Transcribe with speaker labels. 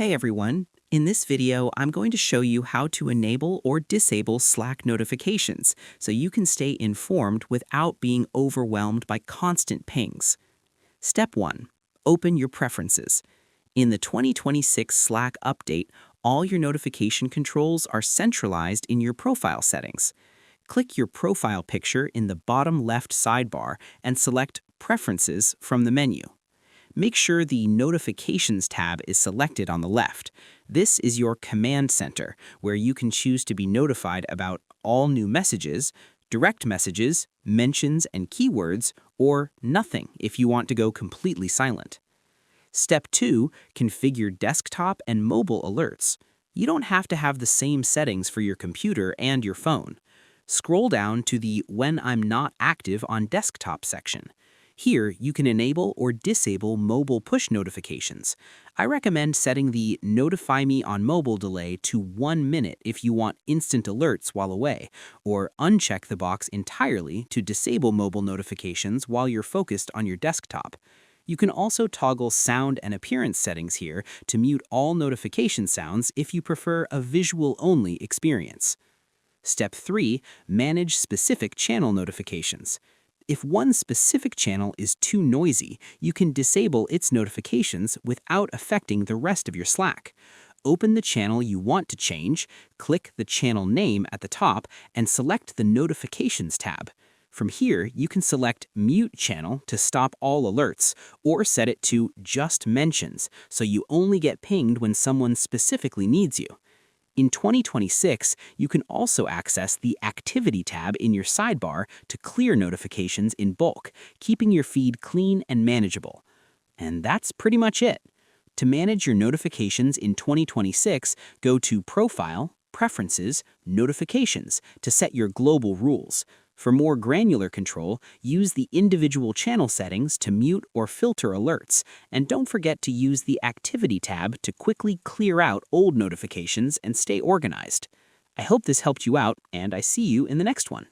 Speaker 1: Hey everyone, in this video I'm going to show you how to enable or disable Slack notifications so you can stay informed without being overwhelmed by constant pings. Step 1. Open your preferences. In the 2026 Slack update, all your notification controls are centralized in your profile settings. Click your profile picture in the bottom left sidebar and select Preferences from the menu. Make sure the Notifications tab is selected on the left. This is your command center, where you can choose to be notified about all new messages, direct messages, mentions and keywords, or nothing if you want to go completely silent. Step 2. Configure desktop and mobile alerts. You don't have to have the same settings for your computer and your phone. Scroll down to the When I'm Not Active on Desktop section. Here, you can enable or disable mobile push notifications. I recommend setting the Notify Me on Mobile delay to 1 minute if you want instant alerts while away, or uncheck the box entirely to disable mobile notifications while you're focused on your desktop. You can also toggle sound and appearance settings here to mute all notification sounds if you prefer a visual-only experience. Step 3. Manage specific channel notifications. If one specific channel is too noisy, you can disable its notifications without affecting the rest of your Slack. Open the channel you want to change, click the channel name at the top, and select the Notifications tab. From here, you can select Mute Channel to stop all alerts, or set it to Just Mentions, so you only get pinged when someone specifically needs you. In 2026, you can also access the Activity tab in your sidebar to clear notifications in bulk, keeping your feed clean and manageable. And that's pretty much it. To manage your notifications in 2026, go to Profile, Preferences, Notifications to set your global rules. For more granular control, use the individual channel settings to mute or filter alerts, and don't forget to use the Activity tab to quickly clear out old notifications and stay organized. I hope this helped you out, and I see you in the next one.